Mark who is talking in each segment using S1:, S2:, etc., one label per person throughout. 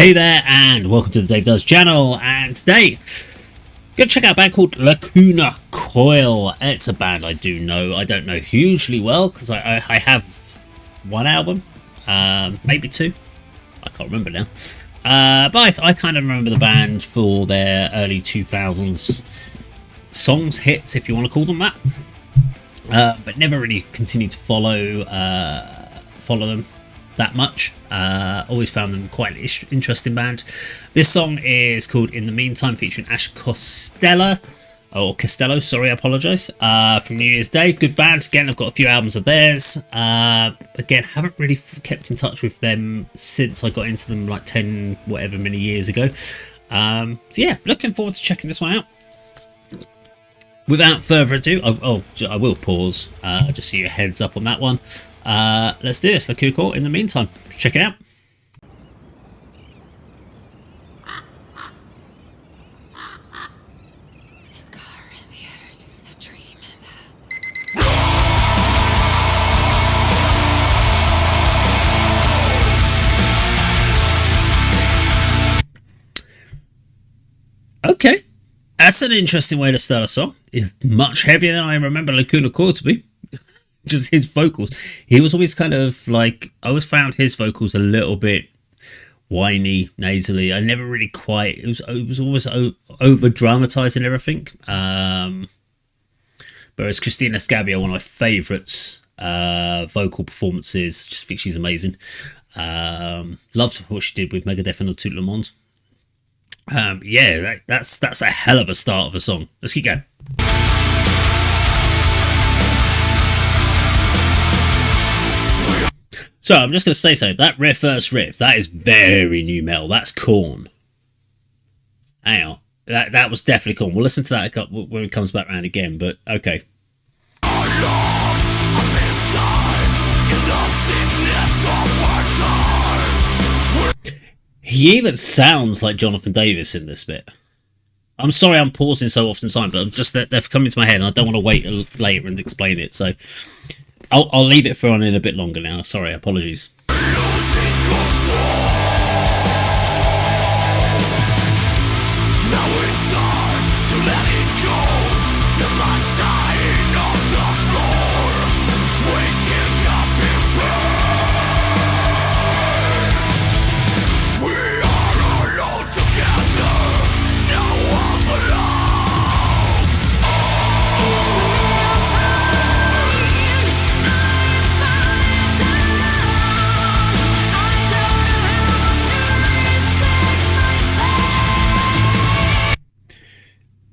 S1: Hey there, and welcome to the Dave Does channel. And today, go check out a band called Lacuna Coil. It's a band I do know. I don't know hugely well because I have one album, maybe two. I can't remember now. But I kind of remember the band for their early 2000s songs, hits, if you want to call them that. But never really continued to follow them that much. Always found them quite an interesting band. This song is called In the Meantime, featuring Ash Costello, sorry, I apologise, from New Year's Day. Good band. Again, I've got a few albums of theirs. Again, haven't really kept in touch with them since I got into them like 10 whatever many years ago. So yeah, looking forward to checking this one out. Without further ado, I will pause just so you a heads up on that one. Let's do this. Lacuna Coil. In the meantime, check it out. Okay, that's an interesting way to start a song. It's much heavier than I remember Lacuna Coil to be. Just his vocals. He was always kind of like, I always found his vocals a little bit whiny, nasally. I never really quite, it was always over dramatized and everything. Whereas Christina Scabbia, one of my favourites, vocal performances, just think she's amazing. Loved what she did with Megadeth and Tout Le Monde. Yeah, that's a hell of a start of a song. Let's keep going. So I'm just going to say so. That first riff, that is very new metal. That's Korn. Hang on. That was definitely Korn. We'll listen to that when it comes back around again, but okay. He even sounds like Jonathan Davis in this bit. I'm sorry I'm pausing so often time, but I'm just they've come into my head and I don't want to wait later and explain it, so I'll leave it for on in a bit longer now. Sorry, apologies.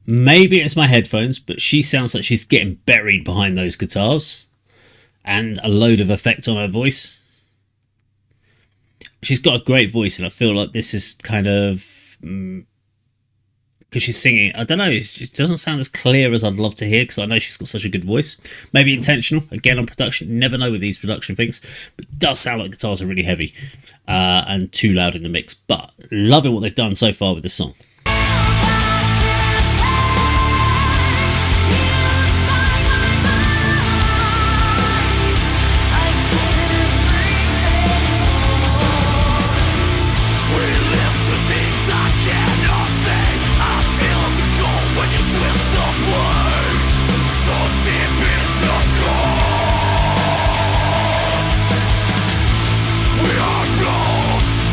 S1: Maybe it's my headphones, but she sounds like she's getting buried behind those guitars and a load of effect on her voice. She's got a great voice, and I feel like this is kind of because she's singing. I don't know, it doesn't sound as clear as I'd love to hear because I know she's got such a good voice. Maybe intentional, again, on production. Never know with these production things, but it does sound like guitars are really heavy and too loud in the mix. But loving what they've done so far with this song.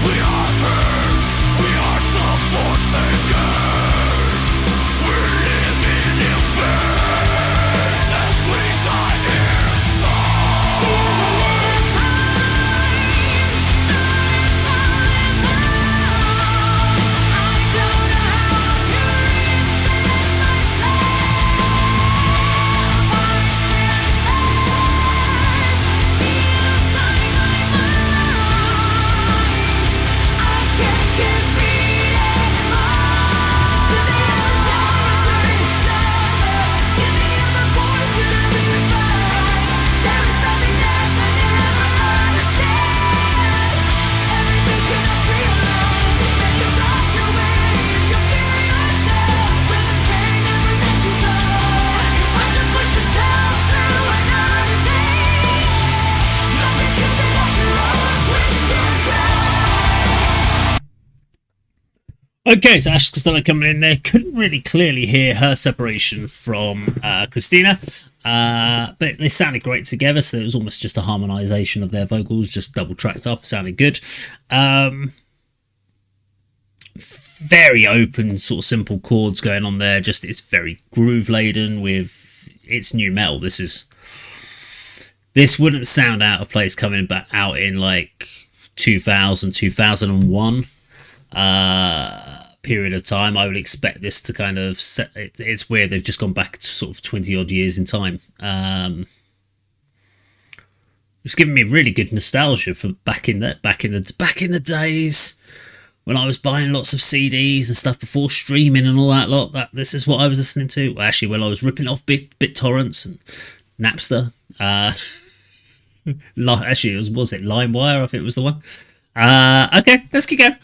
S2: We are hurt, we are the forces.
S1: Okay, so Ash Costello coming in there. Couldn't really clearly hear her separation from Christina, but they sounded great together, so it was almost just a harmonisation of their vocals, just double tracked up. It sounded good. Very open, sort of simple chords going on there. Just it's very groove laden with it's new metal. This wouldn't sound out of place coming back out in like 2000, 2001 period of time. I would expect this to kind of set. It's weird they've just gone back to sort of 20 odd years in time. It's giving me really good nostalgia for back in the days when I was buying lots of CDs and stuff before streaming and all that lot. This is what I was listening to. Well, actually, when I was ripping off BitTorrents and Napster. Actually, was it LimeWire? I think it was the one. Okay, let's keep going.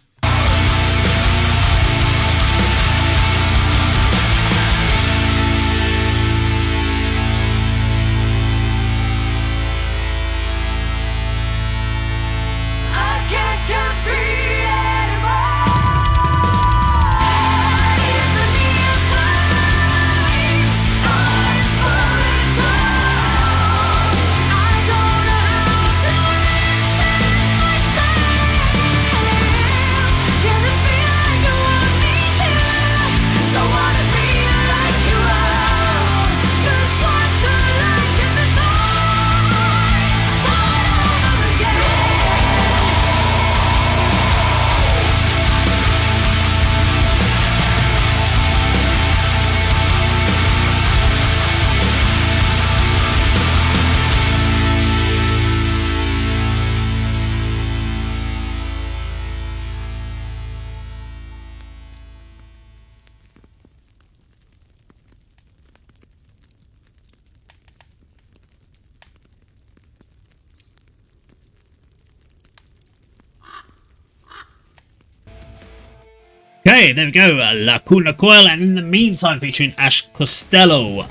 S1: Okay, there we go, Lacuna Coil, and in the meantime featuring Ash Costello.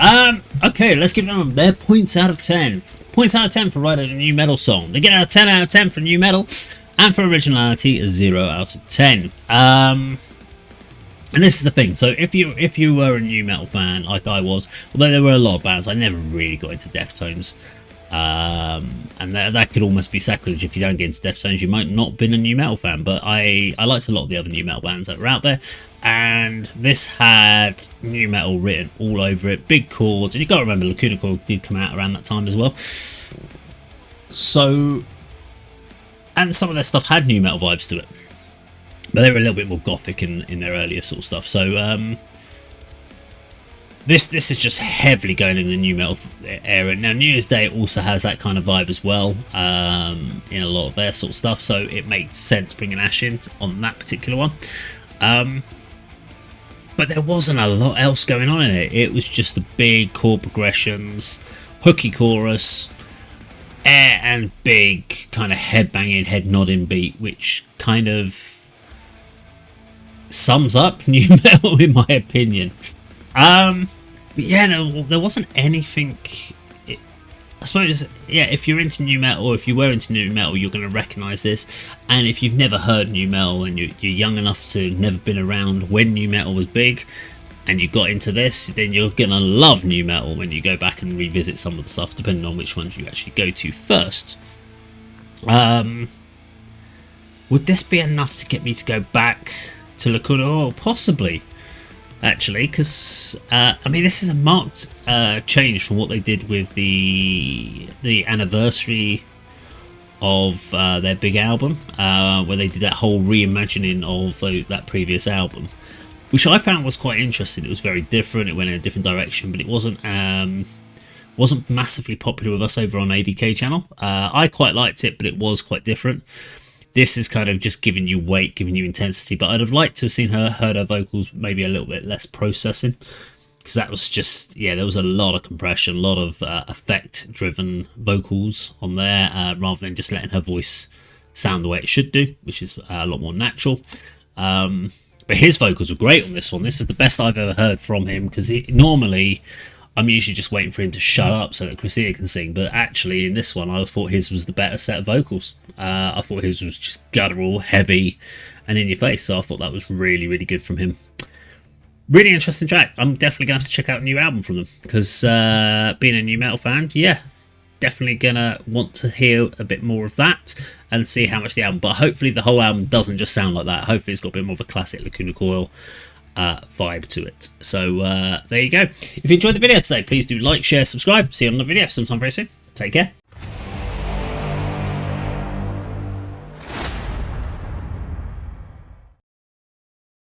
S1: Okay, let's give them their points out of 10. Points out of 10 for writing a new metal song. They get a 10 out of 10 for new metal, and for originality, a 0 out of 10. And this is the thing, so if you were a new metal fan, like I was, although there were a lot of bands, I never really got into Deftones. And that could almost be sacrilege. If you don't get into Deftones, you might not have been a new metal fan, but I liked a lot of the other new metal bands that were out there, and this had new metal written all over it, big chords, and you got to remember Lacuna Coil did come out around that time as well, so, and some of their stuff had new metal vibes to it, but they were a little bit more gothic in their earlier sort of stuff. So This is just heavily going in the new metal era. Now, New Year's Day also has that kind of vibe as well, in a lot of their sort of stuff, so it makes sense bringing Ash in on that particular one. But there wasn't a lot else going on in it. It was just the big chord progressions, hooky chorus, and big kind of head-banging, head-nodding beat, which kind of sums up new metal in my opinion. But yeah, there wasn't anything. I suppose, yeah, if you're into new metal, or if you were into new metal, you're going to recognise this. And if you've never heard new metal and you're young enough to never been around when new metal was big, and you got into this, then you're going to love new metal when you go back and revisit some of the stuff, depending on which ones you actually go to first. Would this be enough to get me to go back to Lacuna? Oh, possibly. Actually, because I mean, this is a marked change from what they did with the anniversary of their big album, where they did that whole reimagining of that previous album, which I found was quite interesting. It was very different. It went in a different direction, but it wasn't massively popular with us over on ADK channel. I quite liked it, but it was quite different. This is kind of just giving you weight, giving you intensity, but I'd have liked to have seen heard her vocals maybe a little bit less processing, because that was just, yeah, there was a lot of compression, a lot of effect-driven vocals on there, rather than just letting her voice sound the way it should do, which is a lot more natural. But his vocals were great on this one. This is the best I've ever heard from him, because normally I'm usually just waiting for him to shut up so that Christina can sing, but actually in this one I thought his was the better set of vocals. I thought his was just guttural, heavy, and in your face, so I thought that was really, really good from him. Really interesting track. I'm definitely going to have to check out a new album from them, because being a new metal fan, yeah, definitely going to want to hear a bit more of that and see how much the album, but hopefully the whole album doesn't just sound like that. Hopefully it's got a bit more of a classic Lacuna Coil vibe to it. So there you go. If you enjoyed the video today, please do like, share, subscribe. See you on the video sometime very soon. Take care.